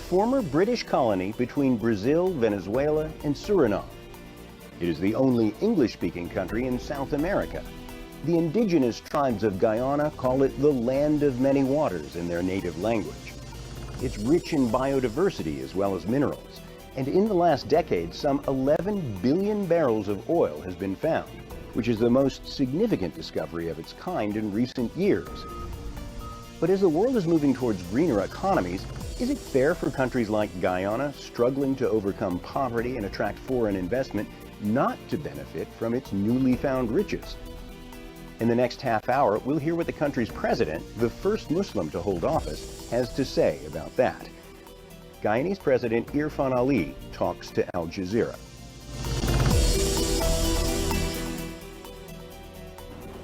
former British colony between Brazil, Venezuela, and Suriname. It is the only English-speaking country in South America. The indigenous tribes of Guyana call it the land of many waters in their native language. It's rich in biodiversity as well as minerals, and in the last decade, some 11 billion barrels of oil has been found, which is the most significant discovery of its kind in recent years. But as the world is moving towards greener economies, is it fair for countries like Guyana, struggling to overcome poverty and attract foreign investment, not to benefit from its newly found riches? In the next half hour, we'll hear what the country's president, the first Muslim to hold office, has to say about that. Guyanese President Irfaan Ali talks to Al Jazeera.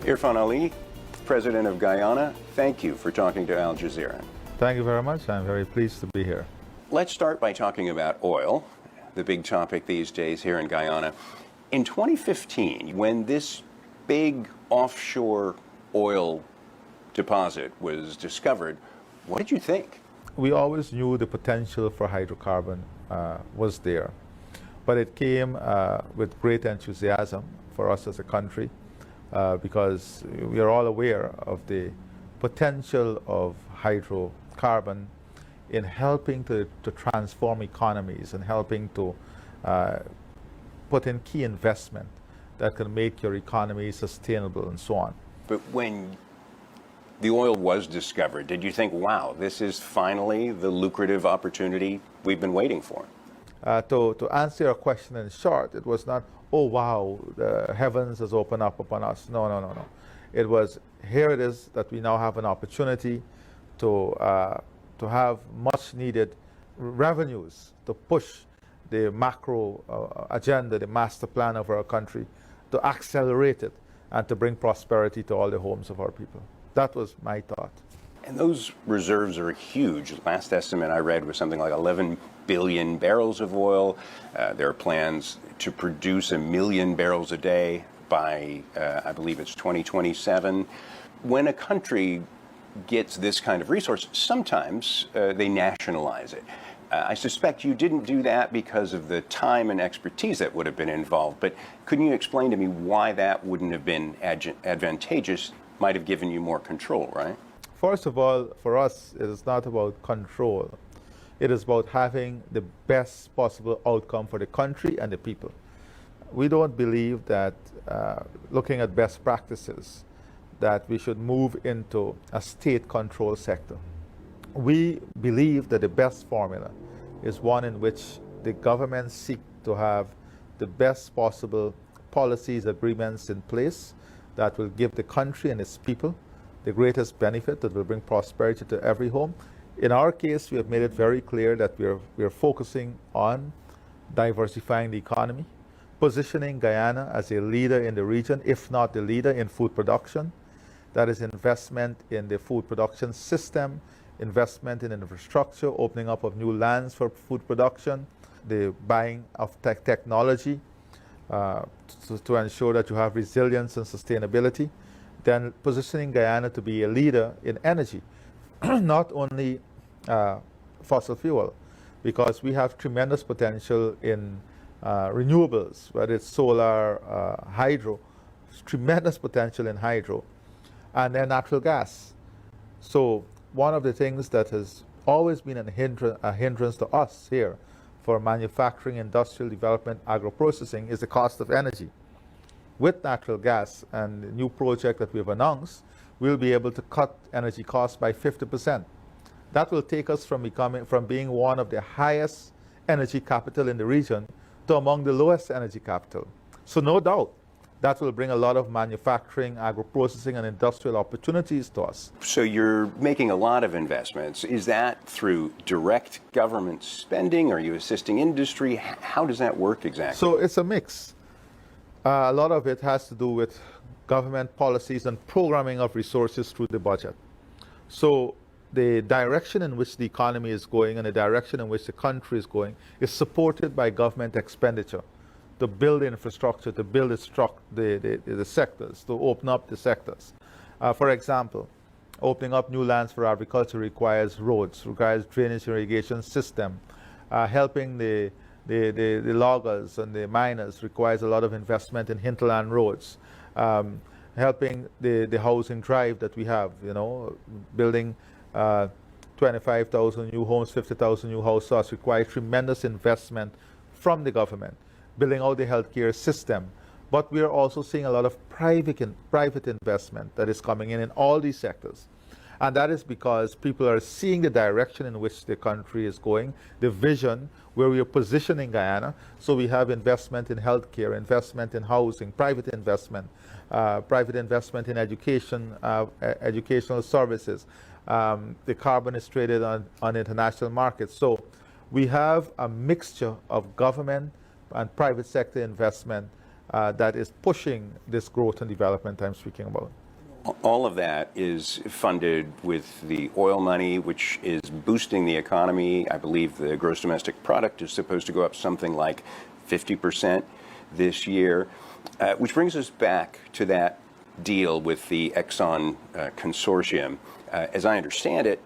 Irfaan Ali, President of Guyana, thank you for talking to Al Jazeera. Thank you very much. I'm very pleased to be here. Let's start by talking about oil, the big topic these days here in Guyana. In 2015, when this big offshore oil deposit was discovered, what did you think? We always knew the potential for hydrocarbon was there, but it came with great enthusiasm for us as a country because we are all aware of the potential of hydrocarbon in helping to transform economies and helping to put in key investment that can make your economy sustainable and so on. But when the oil was discovered, did you think, wow, this is finally the lucrative opportunity we've been waiting for? To answer your question in short, it was not, oh wow, the heavens has opened up upon us. No, no, no, no. It was, here it is that we now have an opportunity to have much needed revenues to push the macro agenda, the master plan of our country, to accelerate it and to bring prosperity to all the homes of our people. That was my thought. And those reserves are huge. Last estimate I read was something like 11 billion barrels of oil. There are plans to produce 1 million barrels a day by, I believe it's 2027. When a country gets this kind of resource, sometimes they nationalize it. I suspect you didn't do that because of the time and expertise that would have been involved, but couldn't you explain to me why that wouldn't have been advantageous, might have given you more control, right? First of all, for us, it is not about control. It is about having the best possible outcome for the country and the people. We don't believe that, looking at best practices, that we should move into a state control sector. We believe that the best formula is one in which the government seek to have the best possible policies, agreements in place that will give the country and its people the greatest benefit, that will bring prosperity to every home. In our case, we have made it very clear that we are focusing on diversifying the economy, positioning Guyana as a leader in the region, if not the leader in food production. That is investment in the food production system, investment in infrastructure, opening up of new lands for food production, the buying of technology to ensure that you have resilience and sustainability, then positioning Guyana to be a leader in energy, not only fossil fuel, because we have tremendous potential in renewables, whether it's solar, hydro, tremendous potential in hydro, and then natural gas. So one of the things that has always been a hindrance to us here for manufacturing, industrial development, agro-processing is the cost of energy. With natural gas and the new project that we've announced, we'll be able to cut energy costs by 50%. That will take us from being one of the highest energy capital in the region to among the lowest energy capital. So no doubt, that will bring a lot of manufacturing, agro-processing, and industrial opportunities to us. So you're making a lot of investments. Is that through direct government spending? Are you assisting industry? How does that work exactly? So it's a mix. A lot of it has to do with government policies and programming of resources through the budget. So the direction in which the economy is going and the direction in which the country is going is supported by government expenditure to build infrastructure, to build the sectors, to open up the sectors. For example, Opening up new lands for agriculture requires roads, requires drainage irrigation system. Helping the loggers and the miners requires a lot of investment in hinterland roads. Helping the housing drive that we have, building 25,000 new homes, 50,000 new houses requires tremendous investment from the government. Building out the healthcare system. But we are also seeing a lot of private investment that is coming in all these sectors. And that is because people are seeing the direction in which the country is going, the vision where we are positioning Guyana. So we have investment in healthcare, investment in housing, private investment in education, educational services. The carbon is traded on international markets. So we have a mixture of government and private sector investment that is pushing this growth and development I'm speaking about. All of that is funded with the oil money, which is boosting the economy. I believe the gross domestic product is supposed to go up something like 50% this year, which brings us back to that deal with the Exxon consortium. As I understand it,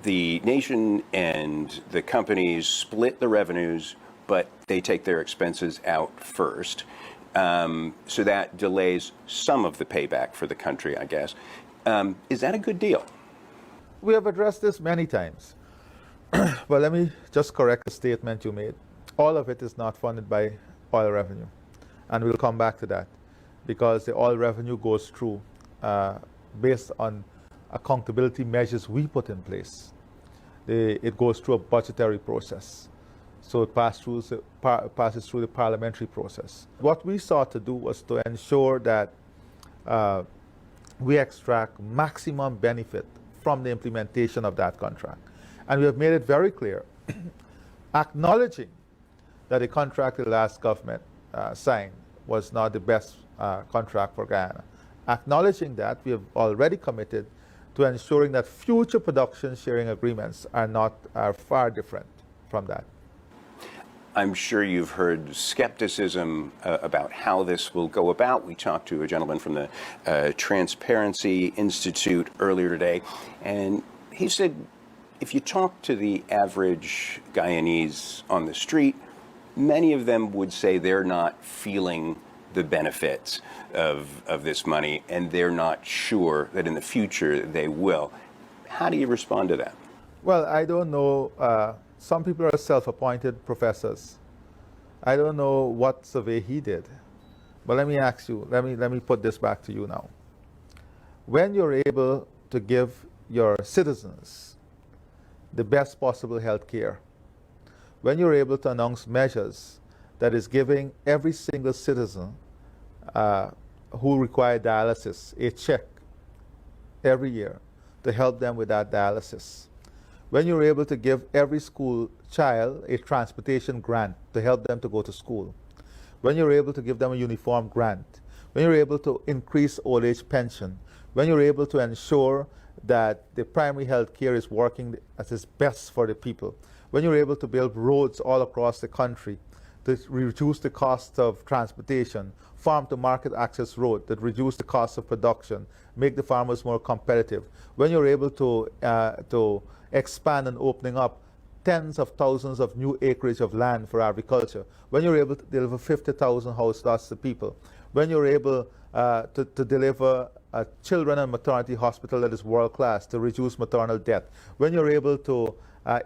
the nation and the companies split the revenues, but they take their expenses out first. So that delays some of the payback for the country, I guess. Is that a good deal? We have addressed this many times. But let me just correct the statement you made. All of it is not funded by oil revenue. And we'll come back to that because the oil revenue goes through based on accountability measures we put in place. It goes through a budgetary process. So it passes through the parliamentary process. What we sought to do was to ensure that we extract maximum benefit from the implementation of that contract. And we have made it very clear, acknowledging that the contract the last government signed was not the best contract for Guyana. Acknowledging that, we have already committed to ensuring that future production sharing agreements are far different from that. I'm sure you've heard skepticism about how this will go about. We talked to a gentleman from the Transparency Institute earlier today, and he said if you talk to the average Guyanese on the street, many of them would say they're not feeling the benefits of this money, and they're not sure that in the future they will. How do you respond to that? Well, I don't know. Some people are self-appointed professors. I don't know what survey he did, but let me ask you, let me put this back to you now. When you're able to give your citizens the best possible health care, when you're able to announce measures that is giving every single citizen who require dialysis a check every year to help them with that dialysis, when you're able to give every school child a transportation grant to help them to go to school, when you're able to give them a uniform grant, when you're able to increase old age pension, when you're able to ensure that the primary health care is working as its best for the people, when you're able to build roads all across the country to reduce the cost of transportation, farm to market access road that reduce the cost of production, make the farmers more competitive, when you're able to expand and opening up tens of thousands of new acreage of land for agriculture, when you're able to deliver 50,000 house lots to people, when you're able to deliver a children and maternity hospital that is world class to reduce maternal death, when you're able to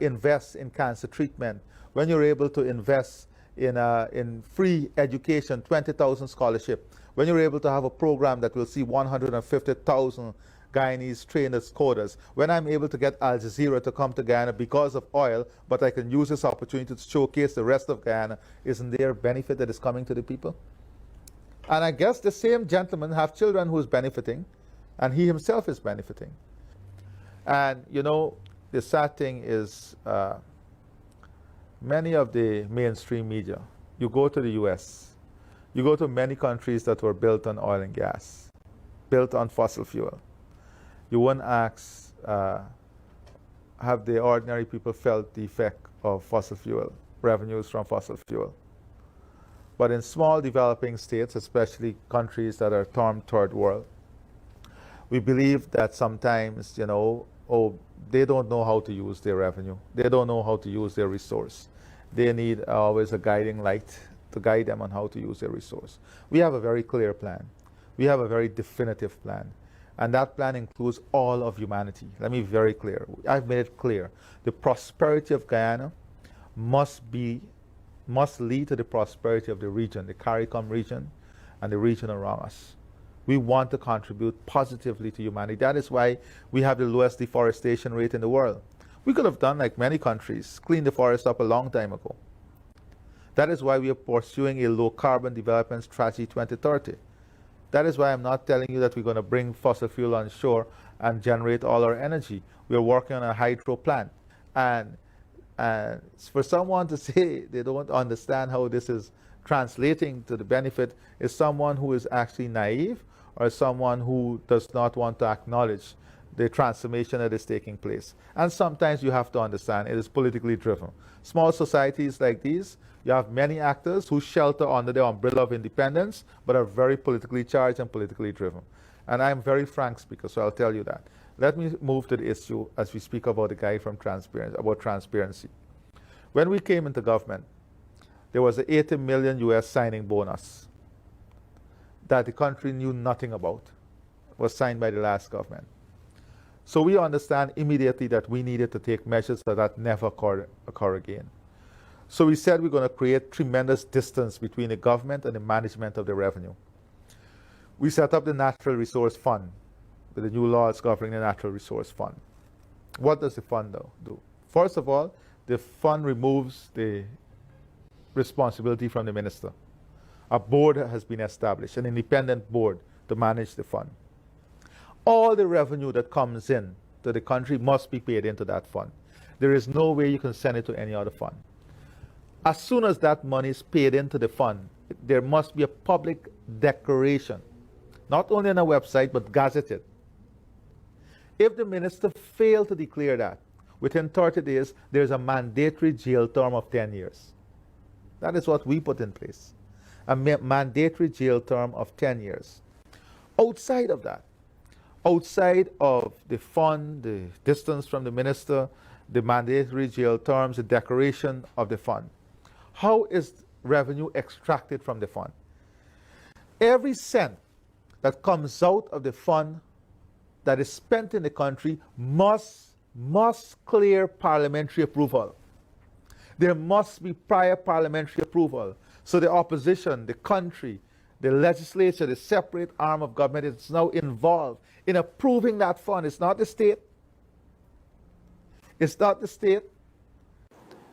invest in cancer treatment, when you're able to invest in free education, 20,000 scholarship, when you're able to have a program that will see 150,000 Guyanese trained as coders, when I'm able to get Al Jazeera to come to Guyana because of oil, but I can use this opportunity to showcase the rest of Guyana, isn't there benefit that is coming to the people? And I guess the same gentleman have children who's benefiting, and he himself is benefiting. And you know, the sad thing is many of the mainstream media, you go to the US, you go to many countries that were built on oil and gas, built on fossil fuel. You wouldn't ask, have the ordinary people felt the effect of fossil fuel, revenues from fossil fuel? But in small developing states, especially countries that are termed third world, We believe that sometimes, oh, they don't know how to use their revenue. They don't know how to use their resource. They need always a guiding light to guide them on how to use their resource. We have a very clear plan. We have a very definitive plan. And that plan includes all of humanity. Let me be very clear. I've made it clear. The prosperity of Guyana must lead to the prosperity of the region, the CARICOM region, and the region around us. We want to contribute positively to humanity. That is why we have the lowest deforestation rate in the world. We could have done like many countries, cleaned the forest up a long time ago. That is why we are pursuing a low-carbon development strategy 2030. That is why I'm not telling you that we're going to bring fossil fuel on shore and generate all our energy. We are working on a hydro plant. And for someone to say they don't understand how this is translating to the benefit is someone who is actually naive or someone who does not want to acknowledge the transformation that is taking place. And sometimes you have to understand it is politically driven. Small societies like these, you have many actors who shelter under the umbrella of independence but are very politically charged and politically driven. And I'm very frank speaker, so I'll tell you that. Let me move to the issue as we speak about the guide from transparency. When we came into government, there was an $80 million US signing bonus that the country knew nothing about. It was signed by the last government. So we understand immediately that we needed to take measures so that never occur again. So we said we're going to create tremendous distance between the government and the management of the revenue. We set up the Natural Resource Fund with the new laws governing the Natural Resource Fund. What does the fund do? First of all, the fund removes the responsibility from the minister. A board has been established, an independent board to manage the fund. All the revenue that comes in to the country must be paid into that fund. There is no way you can send it to any other fund. As soon as that money is paid into the fund, there must be a public declaration, not only on a website, but gazetted. If the minister failed to declare that, within 30 days, there's a mandatory jail term of 10 years. That is what we put in place, a mandatory jail term of 10 years. Outside of that, outside of the fund, the distance from the minister, the mandatory jail terms, the declaration of the fund, how is revenue extracted from the fund? Every cent that comes out of the fund that is spent in the country must clear parliamentary approval. There must be prior parliamentary approval. So the opposition, the country, the legislature, the separate arm of government is now involved in approving that fund. It's not the state. It's not the state.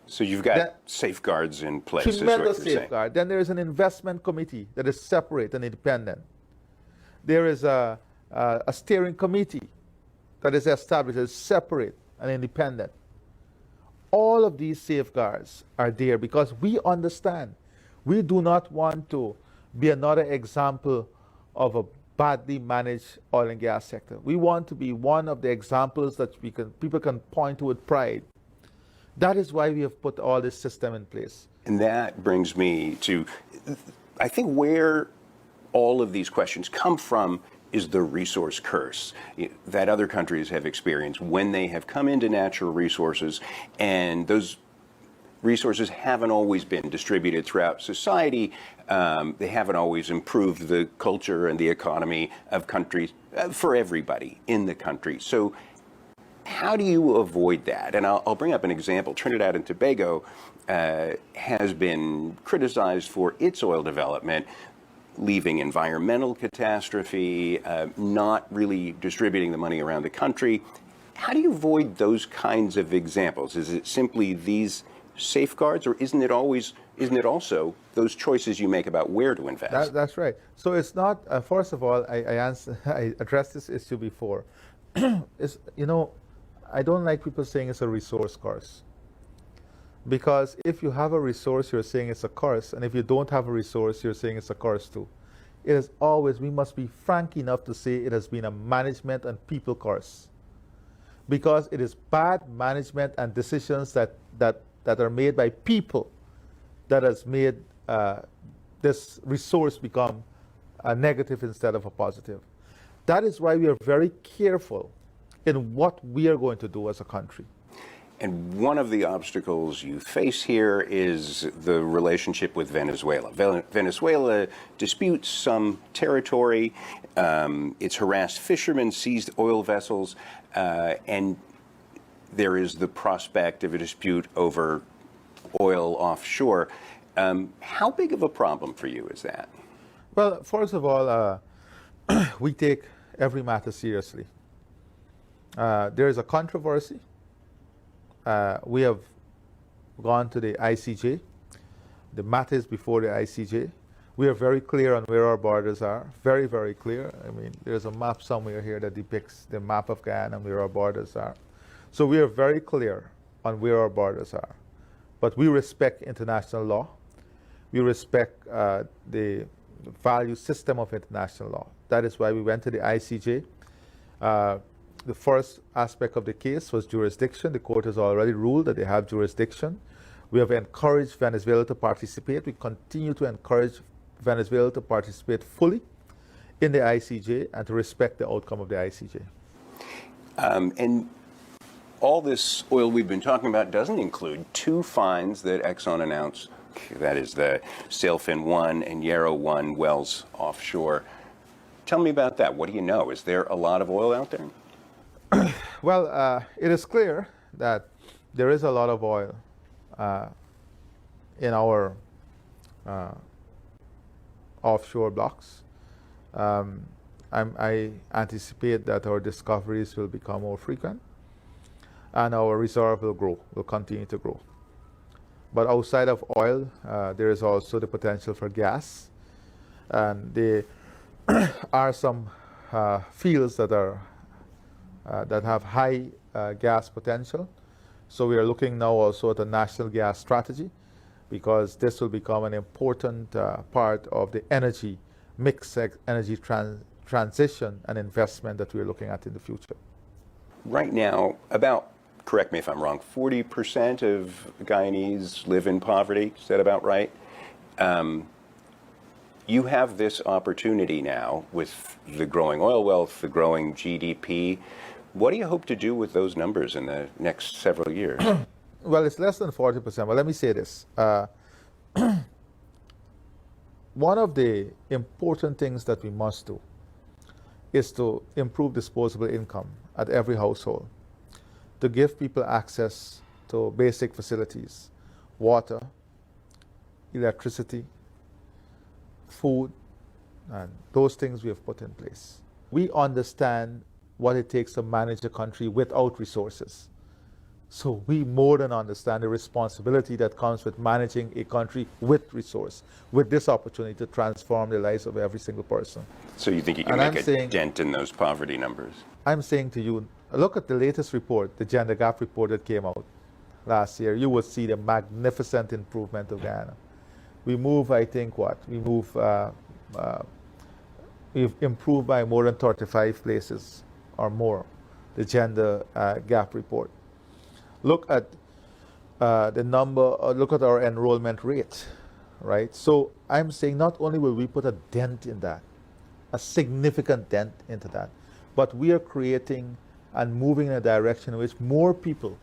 So you've got safeguards in place. Tremendous safeguard. Then there is an investment committee that is separate and independent. There is a steering committee that is established as separate and independent. All of these safeguards are there because we understand we do not want to be another example of a badly managed oil and gas sector. We want to be one of the examples that people can point to with pride. That is why we have put all this system in place. And that brings me to, I think, where all of these questions come from is the resource curse that other countries have experienced when they have come into natural resources, and those resources haven't always been distributed throughout society. They haven't always improved the culture and the economy of countries for everybody in the country. So how do you avoid that? And I'll bring up an example. Trinidad and Tobago has been criticized for its oil development, leaving environmental catastrophe, not really distributing the money around the country. How do you avoid those kinds of examples? Is it simply these safeguards, or isn't it also those choices you make about where to invest? That's right. So it's not, first of all, I addressed this issue before. I don't like people saying it's a resource curse. Because if you have a resource, you're saying it's a curse. And if you don't have a resource, you're saying it's a curse too. It is always, we must be frank enough to say it has been a management and people curse. Because it is bad management and decisions that are made by people that has made this resource become a negative instead of a positive. That is why we are very careful in what we are going to do as a country. And one of the obstacles you face here is the relationship with Venezuela. Venezuela disputes some territory. It's harassed fishermen, seized oil vessels, and there is the prospect of a dispute over oil offshore. How big of a problem for you is that? Well, first of all, we take every matter seriously. There is a controversy. We have gone to the ICJ. The matter is before the ICJ. We are very clear on where our borders are, very, very clear. I mean, there's a map somewhere here that depicts the map of Guyana and where our borders are. So we are very clear on where our borders are. But we respect international law. We respect the value system of international law. That is why we went to the ICJ. The first aspect of the case was jurisdiction. The court has already ruled that they have jurisdiction. We have encouraged Venezuela to participate. We continue to encourage Venezuela to participate fully in the ICJ and to respect the outcome of the ICJ. And all this oil we've been talking about doesn't include two finds that Exxon announced. That is the Sailfin 1 and Yarrow 1 wells offshore. Tell me about that. What do you know? Is there a lot of oil out there? Well, it is clear that there is a lot of oil in our offshore blocks. I anticipate that our discoveries will become more frequent and our reserve will grow, will continue to grow. But outside of oil, there is also the potential for gas. And there are some fields that are that have high gas potential. So we are looking now also at a national gas strategy, because this will become an important part of the energy mix, energy transition and investment that we're looking at in the future. Right now, about, correct me if I'm wrong, 40% of Guyanese live in poverty. Is that about right? You have this opportunity now with the growing oil wealth, the growing GDP. What do you hope to do with those numbers in the next several years? Well, it's less than 40%. Well, let me say this. One of the important things that we must do is to improve disposable income at every household, to give people access to basic facilities, water, electricity, food, and those things we have put in place. We understand what it takes to manage a country without resources. So we more than understand the responsibility that comes with managing a country with resource, with this opportunity to transform the lives of every single person. So you think you can make a dent in those poverty numbers? I'm saying to you, look at the latest report, the gender gap report that came out last year. You will see the magnificent improvement of Guyana. We move, I think, we've improved by more than 35 places or more, the gender gap report. Look at the number, look at our enrollment rate, right? So I'm saying not only will we put a dent in that, a significant dent into that, but we are creating and moving in a direction in which more people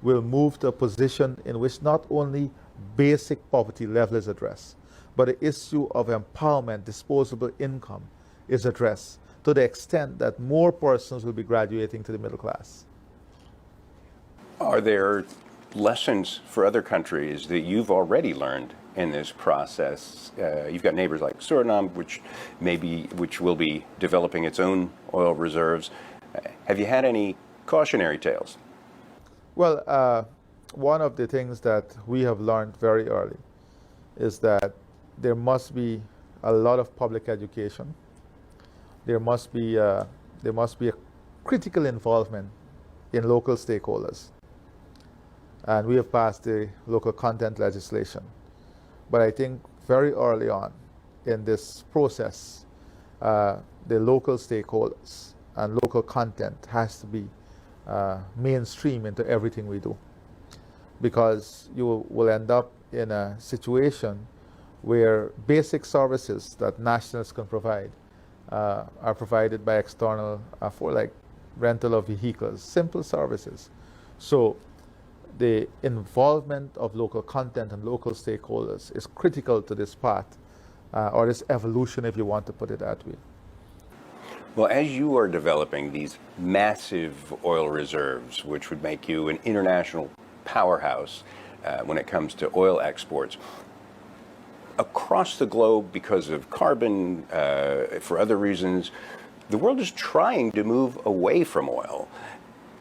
will move to a position in which not only basic poverty level is addressed, but the issue of empowerment, disposable income is addressed to the extent that more persons will be graduating to the middle class. Are there lessons for other countries that you've already learned in this process? You've got neighbors like Suriname, which will be developing its own oil reserves. Have you had any cautionary tales? Well, one of the things that we have learned very early is that there must be a lot of public education. There must be a critical involvement in local stakeholders. And we have passed the local content legislation. But I think very early on in this process, the local stakeholders and local content has to be mainstream into everything we do. Because you will end up in a situation where basic services that nationals can provide are provided by external for like rental of vehicles, simple services. So the involvement of local content and local stakeholders is critical to this path, or this evolution, if you want to put it that way. Well, as you are developing these massive oil reserves, which would make you an international powerhouse when it comes to oil exports, across the globe, because of carbon, for other reasons, the world is trying to move away from oil.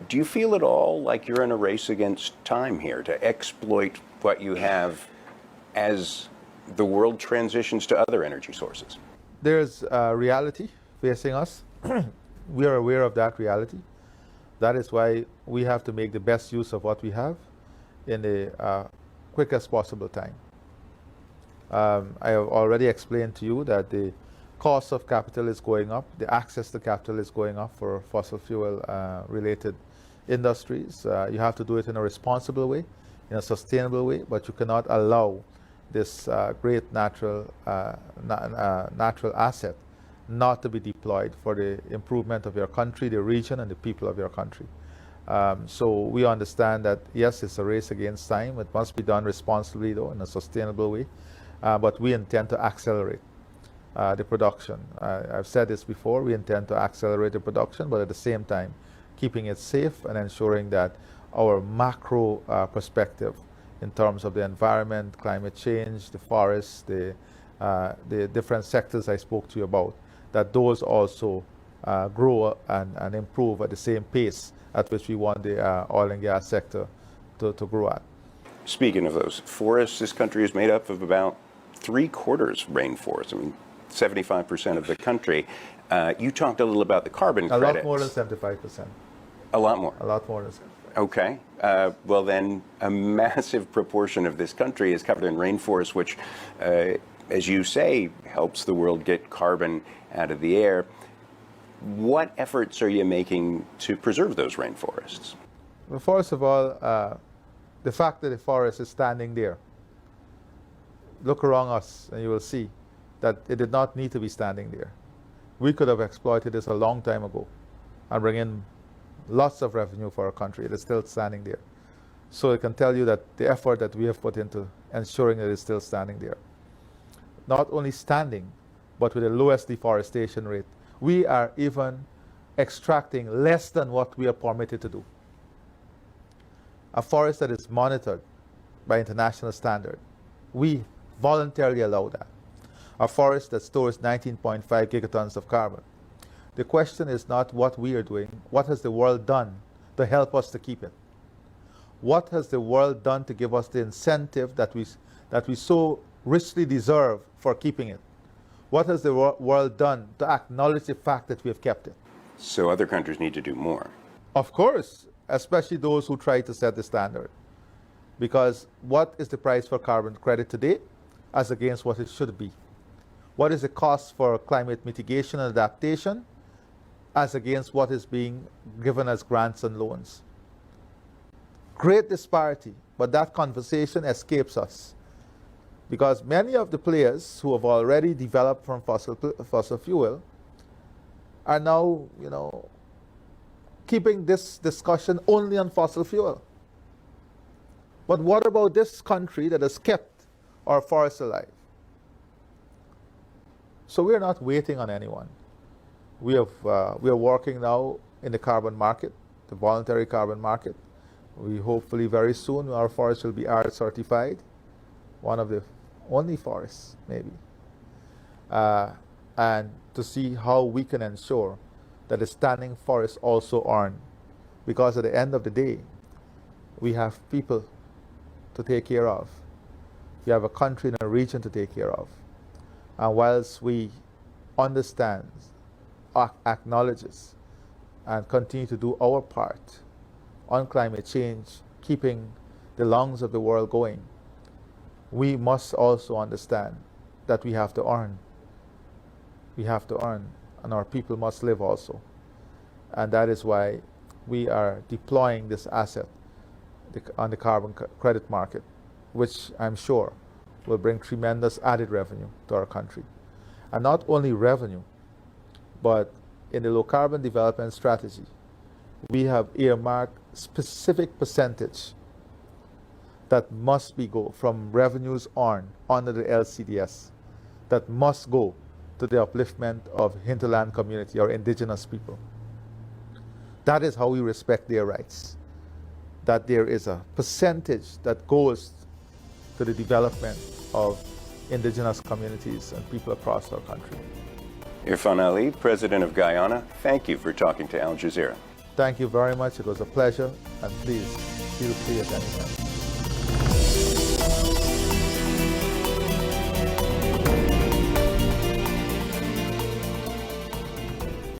Do you feel at all like you're in a race against time here to exploit what you have as the world transitions to other energy sources? There's a reality facing us. We are aware of that reality. That is why we have to make the best use of what we have in the quickest possible time. I have already explained to you that the cost of capital is going up, the access to capital is going up for fossil fuel related industries. You have to do it in a responsible way, in a sustainable way, but you cannot allow this great natural asset not to be deployed for the improvement of your country, the region, and the people of your country. So we understand that, yes, it's a race against time. It must be done responsibly, though, in a sustainable way. But we intend to accelerate the production. I've said this before, we intend to accelerate the production, but at the same time, keeping it safe and ensuring that our macro perspective in terms of the environment, climate change, the forests, the different sectors I spoke to you about, that those also grow and improve at the same pace at which we want the oil and gas sector to grow at. Speaking of those forests, this country is made up of about 3/4 rainforest. I mean, 75% of the country. You talked a little about the carbon credits. A lot more than 75%. A lot more? A lot more than 75%. Okay. Well, then a massive proportion of this country is covered in rainforest, which, as you say, helps the world get carbon out of the air. What efforts are you making to preserve those rainforests? Well, first of all, the fact that the forest is standing there, look around us and you will see that it did not need to be standing there. We could have exploited this a long time ago and bring in lots of revenue for our country. It is still standing there. So I can tell you that the effort that we have put into ensuring that it's still standing there, not only standing, but with the lowest deforestation rate. We are even extracting less than what we are permitted to do. A forest that is monitored by international standard, we voluntarily allow that. A forest that stores 19.5 gigatons of carbon. The question is not what we are doing, what has the world done to help us to keep it? What has the world done to give us the incentive that we so richly deserve for keeping it? What has the world done to acknowledge the fact that we have kept it? So other countries need to do more. Of course, especially those who try to set the standard. Because what is the price for carbon credit today as against what it should be? What is the cost for climate mitigation and adaptation as against what is being given as grants and loans? Great disparity, but that conversation escapes us. Because many of the players who have already developed from fossil fuel are now, keeping this discussion only on fossil fuel. But what about this country that has kept our forests alive? So we're not waiting on anyone. We are working now in the carbon market, the voluntary carbon market. We hopefully very soon our forests will be R certified, one of the only forests maybe, and to see how we can ensure that the standing forests also earn, because at the end of the day, we have people to take care of. We have a country and a region to take care of. And whilst we understand, acknowledges, and continue to do our part on climate change, keeping the lungs of the world going, we must also understand that we have to earn. We have to earn, and our people must live also. And that is why we are deploying this asset on the carbon credit market, which I'm sure will bring tremendous added revenue to our country. And not only revenue, But in the low carbon development strategy, we have earmarked specific percentage that must be go from revenues earned under the LCDS that must go to the upliftment of hinterland community or indigenous people. That is how we respect their rights. That there is a percentage that goes to the development of indigenous communities and people across our country. Irfaan Ali, President of Guyana, thank you for talking to Al Jazeera. Thank you very much. It was a pleasure, and please feel free at any time.